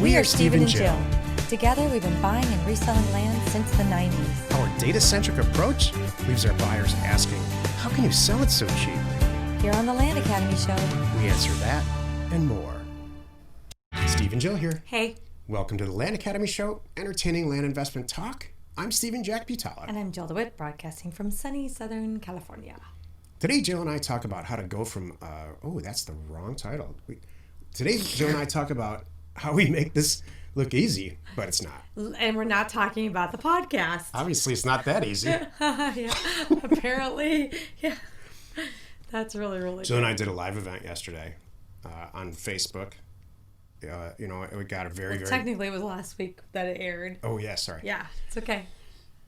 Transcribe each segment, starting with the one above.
We are Steven and Jill. Together, we've been buying and reselling land since the 90s. Our data-centric approach leaves our buyers asking, how can you sell it so cheap? Here on the Land Academy Show, We answer that and more. Steve and Jill here. Hey. Welcome to the Land Academy Show, entertaining land investment talk. I'm Steven Jack Butala. And I'm Jill Dewitt, broadcasting from sunny Southern California. Today, Jill and I talk about how to go from, that's the wrong title. Today, Jill and I talk about how we make this look easy, but it's not. And we're not talking about the podcast. Obviously, it's not that easy. Yeah, apparently. Yeah. That's really Jill and I did a live event yesterday on Facebook. We got a very... Technically, it was last week that it aired. Oh, yeah, sorry. Yeah, it's okay.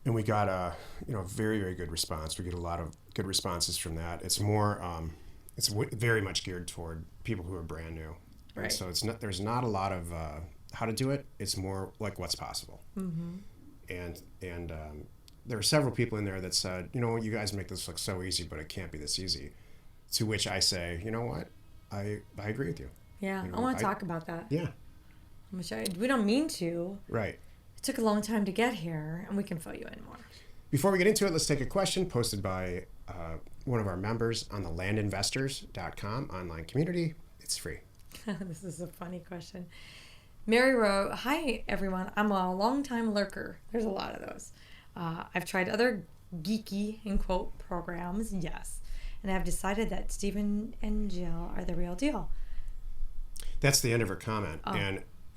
And we got a very, very good response. We get a lot of good responses from that. It's more, very much geared toward people who are brand new. Right. And so there's not a lot of how to do it. It's more like what's possible. Mm-hmm. And there were several people in there that said, you guys make this look so easy, but it can't be this easy. To which I say, you know what? I agree with you. Yeah, I want to talk about that. Yeah. We don't mean to. Right. It took a long time to get here, and we can fill you in more. Before we get into it, let's take a question posted by one of our members on the landinvestors.com online community. It's free. This is a funny question. Mary wrote, "Hi, everyone. I'm a long-time lurker." There's a lot of those. I've tried other geeky, in quote, programs, yes. And I've decided that Steven and Jill are the real deal. That's the end of her comment. Oh,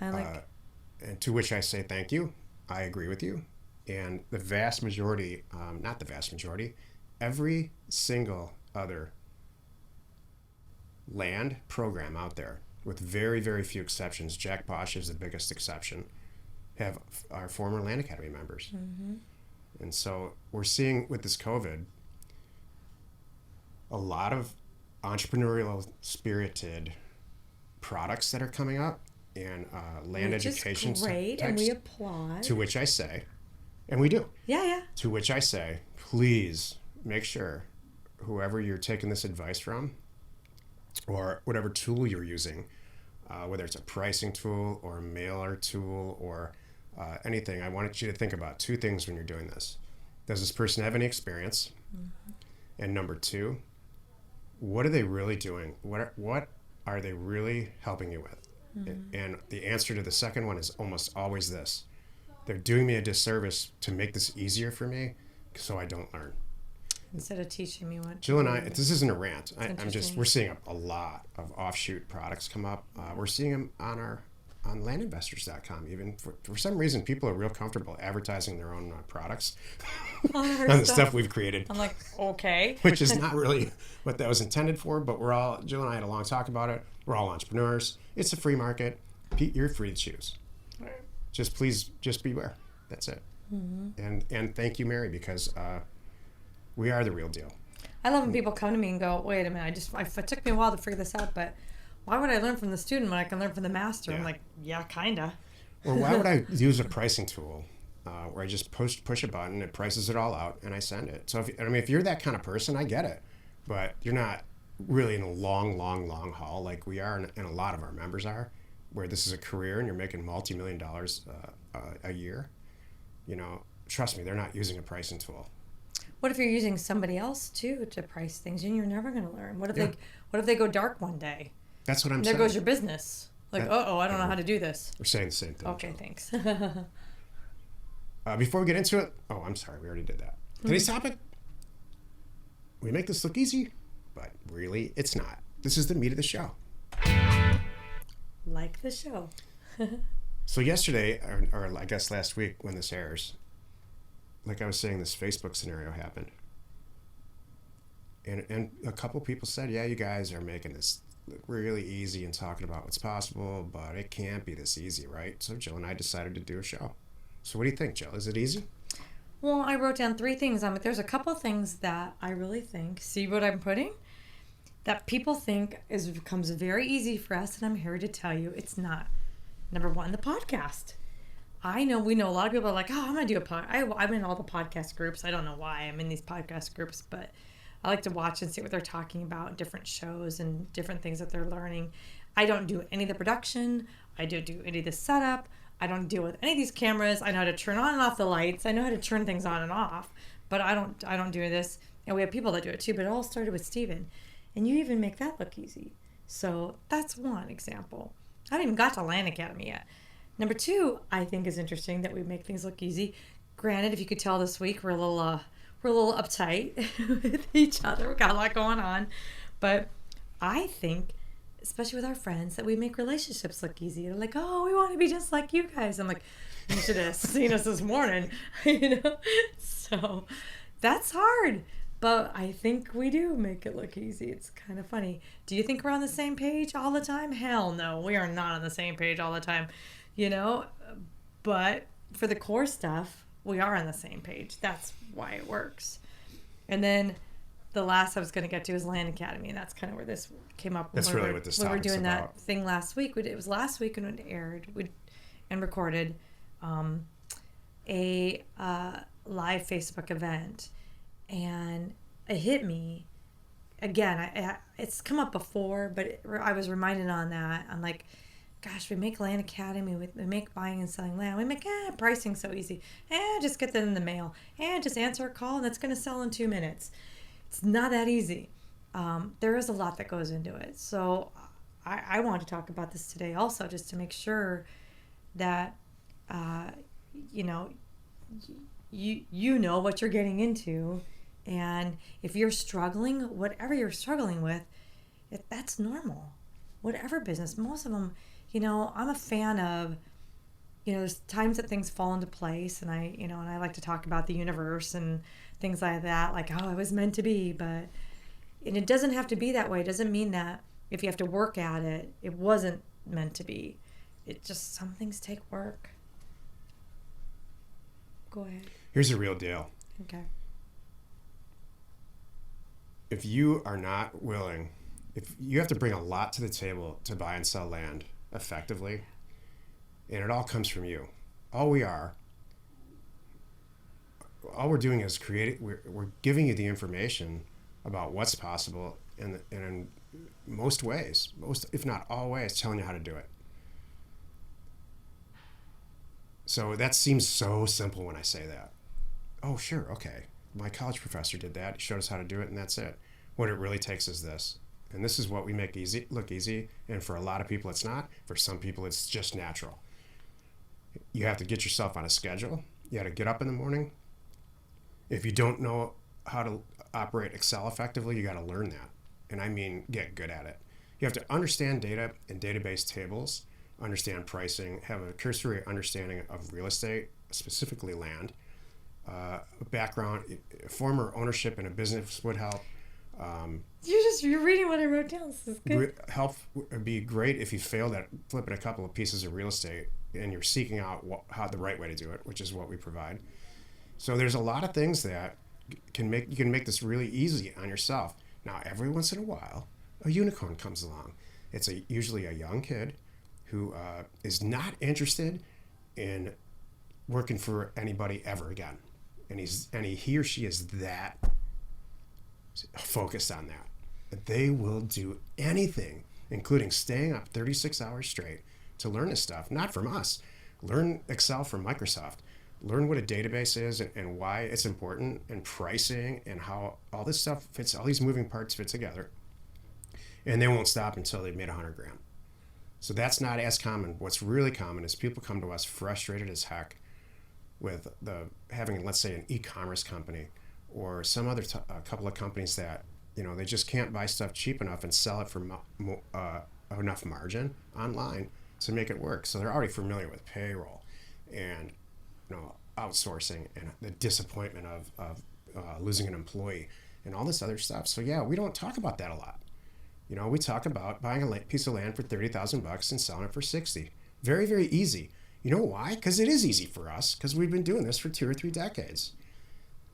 and to which I say thank you. I agree with you. And the vast majority, not the vast majority, every single other land program out there, with very, very few exceptions, Jack Bosch is the biggest exception, have our former Land Academy members. Mm-hmm. And so we're seeing with this COVID, a lot of entrepreneurial spirited products that are coming up and land education types. Great, and we applaud. To which I say, and we do. Yeah. To which I say, please make sure whoever you're taking this advice from, or whatever tool you're using, whether it's a pricing tool or a mailer tool or anything, I want you to think about two things when you're doing this. Does this person have any experience? Mm-hmm. And number two, what are they really doing? What are they really helping you with? Mm-hmm. And the answer to the second one is almost always this. They're doing me a disservice to make this easier for me so I don't learn. Instead of teaching me what. Jill and I, this isn't a rant. We're seeing a lot of offshoot products come up. We're seeing them on landinvestors.com. Even for some reason, people are real comfortable advertising their own products on the stuff we've created. I'm like, okay. Which is not really what that was intended for, but Jill and I had a long talk about it. We're all entrepreneurs. It's a free market. You're free to choose. Right. Just beware. That's it. Mm-hmm. And thank you, Mary, because we are the real deal. I love when people come to me and go, wait a minute, it took me a while to figure this out, but why would I learn from the student when I can learn from the master? Yeah. I'm like, yeah, kinda. Or why would I use a pricing tool where I just push a button, it prices it all out, and I send it? So if you're that kind of person, I get it. But you're not really in a long haul like we are, and a lot of our members are, where this is a career and you're making multi-million dollars a year. Trust me, they're not using a pricing tool. What if you're using somebody else too to price things, and you're never going to learn? What if they go dark one day? That's what I'm saying. There goes your business. Like, I don't know how to do this. We're saying the same thing. Okay, thanks. Before we get into it, I'm sorry, we already did that. Today's topic, we make this look easy, but really it's not. This is the meat of the show. Like the show. So yesterday, or I guess last week when this airs, like I was saying, this Facebook scenario happened. And a couple people said, yeah, you guys are making this look really easy and talking about what's possible, but it can't be this easy, right? So Jill and I decided to do a show. So what do you think, Jill? Is it easy? Well, I wrote down 3 things. There's a couple things that I really think, see what I'm putting? That people think becomes very easy for us, and I'm here to tell you it's not. Number 1, the podcast. We know a lot of people are like, I'm going to do a podcast. I'm in all the podcast groups. I don't know why I'm in these podcast groups, but I like to watch and see what they're talking about, different shows and different things that they're learning. I don't do any of the production. I don't do any of the setup. I don't deal with any of these cameras. I know how to turn on and off the lights. I know how to turn things on and off, but I don't do this. And we have people that do it too, but it all started with Steven. And you even make that look easy. So that's one example. I haven't even got to Land Academy yet. Number two, I think is interesting that we make things look easy. Granted, if you could tell this week, we're a little uptight with each other. We got a lot going on. But I think, especially with our friends, that we make relationships look easy. They're like, oh, we want to be just like you guys. I'm like, you should have seen us this morning. So that's hard. But I think we do make it look easy. It's kind of funny. Do you think we're on the same page all the time? Hell no. We are not on the same page all the time, But for the core stuff, we are on the same page. That's why it works. And then the last I was going to get to is Land Academy, and that's kind of where this came up. That's really what this topic's about. We were doing that thing last week. It was last week when it aired and recorded a live Facebook event. And it hit me again. It's come up before, but I was reminded on that. I'm like, gosh, we make Land Academy. We make buying and selling land. We make pricing so easy. Just get that in the mail. Just answer a call, and that's going to sell in 2 minutes. It's not that easy. There is a lot that goes into it. So I want to talk about this today also, just to make sure that, you know what you're getting into. And if you're struggling, whatever you're struggling with, that's normal. Whatever business, most of them, I'm a fan of, there's times that things fall into place, and I like to talk about the universe and things like that, like, oh, it was meant to be, and it doesn't have to be that way. It doesn't mean that if you have to work at it, it wasn't meant to be. It just, some things take work. Go ahead. Here's the real deal. Okay. If you are not willing, if you have to bring a lot to the table to buy and sell land effectively, and it all comes from you. All we're doing is we're giving you the information about what's possible, and in most ways, if not all ways, telling you how to do it. So that seems so simple when I say that. Oh, sure, okay. My college professor did that. He showed us how to do it, and that's it. What it really takes is this. And this is what we make look easy. And for a lot of people, it's not. For some people, it's just natural. You have to get yourself on a schedule. You got to get up in the morning. If you don't know how to operate Excel effectively, you got to learn that. And I mean, get good at it. You have to understand data and database tables, understand pricing, have a cursory understanding of real estate, specifically land. Background, former ownership in a business would help. You're reading what I wrote down. This is good. Help would be great if you failed at flipping a couple of pieces of real estate and you're seeking out how the right way to do it, which is what we provide. So there's a lot of things that you can make this really easy on yourself. Now, every once in a while, a unicorn comes along. It's usually a young kid who is not interested in working for anybody ever again. And he or she is that focused on that. They will do anything, including staying up 36 hours straight to learn this stuff, not from us. Learn Excel from Microsoft. Learn what a database is and why it's important, and pricing, and how all this stuff fits, all these moving parts fit together. And they won't stop until they've made $100,000. So that's not as common. What's really common is people come to us frustrated as heck with having, let's say, an e-commerce company or some other couple of companies that, they just can't buy stuff cheap enough and sell it for enough margin online to make it work. So they're already familiar with payroll and outsourcing and the disappointment of losing an employee and all this other stuff. So yeah, we don't talk about that a lot. We talk about buying a piece of land for $30,000 and selling it for $60,000. Very, very easy. You know why? Because it is easy for us, because we've been doing this for 2 or 3 decades.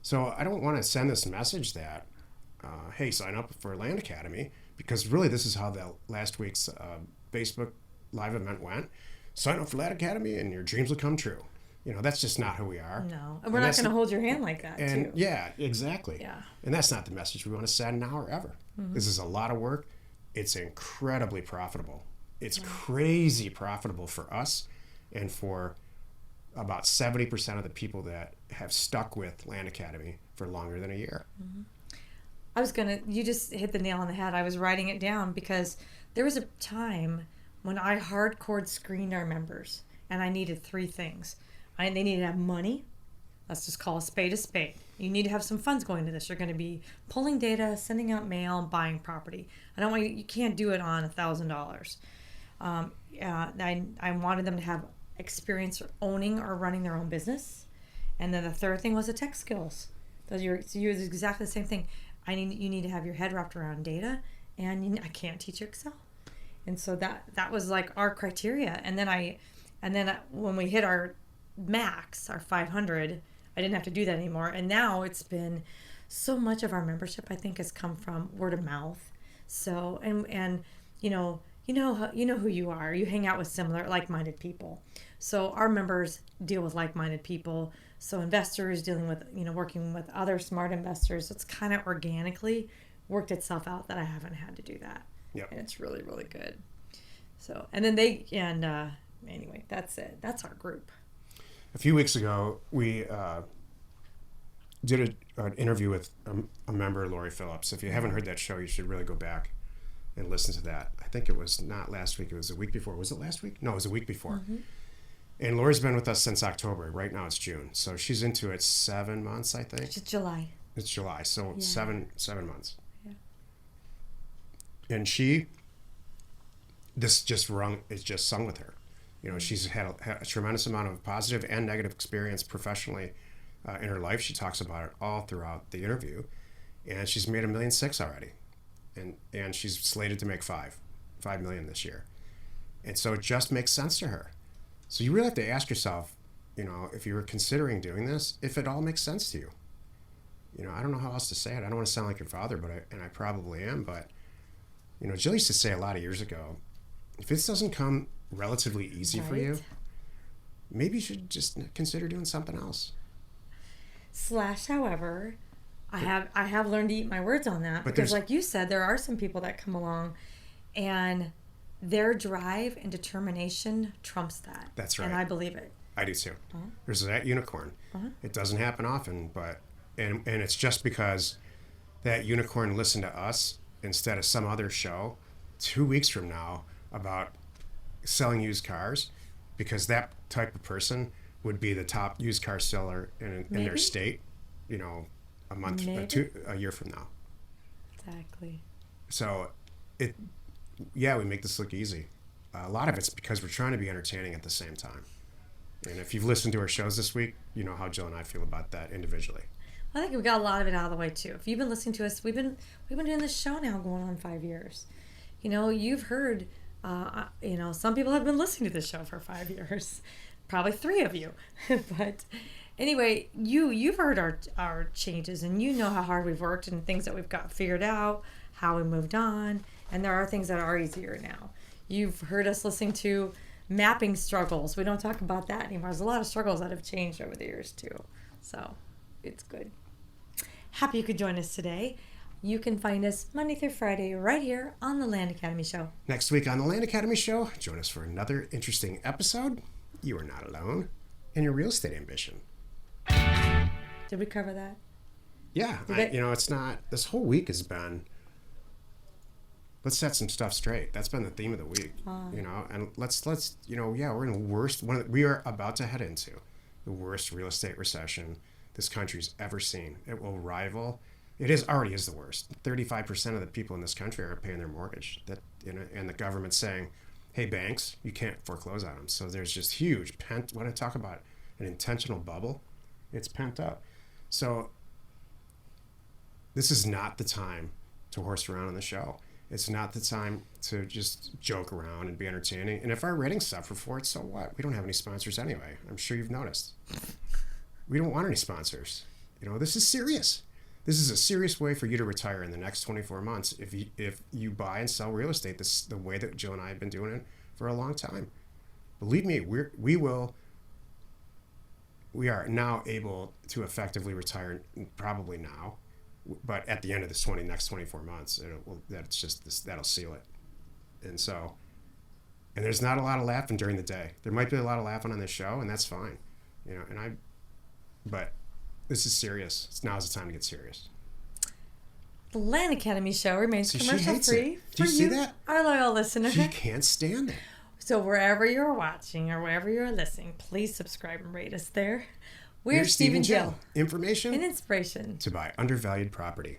So I don't want to send this message that, hey, sign up for Land Academy, because really this is how the last week's Facebook live event went. Sign up for Land Academy and your dreams will come true. That's just not who we are. No, and we're not going to hold your hand like that, too. Yeah, exactly. Yeah. And that's not the message we want to send now or ever. Mm-hmm. This is a lot of work. It's incredibly profitable. it's crazy profitable for us and for about 70% of the people that have stuck with Land Academy for longer than a year. You just hit the nail on the head. I was writing it down because there was a time when I hardcore screened our members and I needed three things. They needed to have money. Let's just call a spade a spade. You need to have some funds going to this. You're going to be pulling data, sending out mail, buying property. You can't do it on $1,000. I wanted them to have experience owning or running their own business. And then the third thing was the tech skills. You're exactly the same thing. You need to have your head wrapped around data, and I can't teach you Excel. And so that was like our criteria. And then when we hit our max, our 500, I didn't have to do that anymore. And now it's been so much of our membership, I think, has come from word of mouth. So and you know who you are. You hang out with similar like-minded people. So our members deal with like-minded people. So investors dealing with, working with other smart investors. It's kind of organically worked itself out that I haven't had to do that. Yep. And it's really, really good. So, and then anyway, that's it. That's our group. A few weeks ago, we did an interview with a member, Lori Phillips. If you haven't heard that show, you should really go back and listen to that. I think it was not last week. It was the week before. Was it last week? No, it was a week before. Mm-hmm. And Lori's been with us since October. Right now it's June. So she's into it 7 months, I think. It's July. It's July. So yeah. 7 months. Yeah. And this just sung with her. She's had a tremendous amount of positive and negative experience professionally in her life. She talks about it all throughout the interview. And she's made $1.6 million already. And she's slated to make $5 million this year. And so it just makes sense to her. So you really have to ask yourself, if you were considering doing this, if it all makes sense to you. I don't know how else to say it. I don't want to sound like your father, and I probably am. But, Jill used to say a lot of years ago, if this doesn't come relatively easy for you, maybe you should just consider doing something else. However, I have learned to eat my words on that, because like you said, there are some people that come along and their drive and determination trumps that. That's right. And I believe it. I do too. Uh-huh. There's that unicorn. Uh-huh. It doesn't happen often, but and it's just because that unicorn listened to us instead of some other show 2 weeks from now about selling used cars, because that type of person would be the top used car seller in their state, a year from now. Exactly. So we make this look easy. A lot of it's because we're trying to be entertaining at the same time. And if you've listened to our shows this week, you know how Jill and I feel about that individually. I think we got a lot of it out of the way too. If you've been listening to us, we've been doing this show now going on 5 years. You've heard, some people have been listening to this show for 5 years, probably 3 of you. But anyway, you've heard our changes, and you know how hard we've worked and things that we've got figured out, how we moved on, and there are things that are easier now. You've heard us listening to mapping struggles. We don't talk about that anymore. There's a lot of struggles that have changed over the years too. So it's good. Happy you could join us today. You can find us Monday through Friday right here on the Land Academy Show. Next week on the Land Academy Show, join us for another interesting episode. You are not alone in your real estate ambition. Did we cover that? Yeah. It's not, this whole week has been, let's set some stuff straight. That's been the theme of the week, and let's we're in the worst we are about to head into the worst real estate recession this country's ever seen. It will rival, already is the worst. 35% of the people in this country aren't paying their mortgage, and the government's saying, hey, banks, you can't foreclose on them. So there's just huge when I talk about an intentional bubble, it's pent up. So this is not the time to horse around on the show. It's not the time to just joke around and be entertaining. And if our ratings suffer for it, so what? We don't have any sponsors anyway. I'm sure you've noticed. We don't want any sponsors. This is serious. This is a serious way for you to retire in the next 24 months if you buy and sell real estate the way that Jill and I have been doing it for a long time. Believe me, we are now able to effectively retire, probably now, but at the end of this next 24 months, that'll seal it. And so And there's not a lot of laughing during the day. There might be a lot of laughing on this show, and that's fine. But this is serious. Now's the time to get serious. The Land Academy show remains commercial free. Do you see that? Our loyal listener. She can't stand it. So wherever you're watching or wherever you're listening, please subscribe and rate us there. We're Steven Jill. Information and inspiration to buy undervalued property.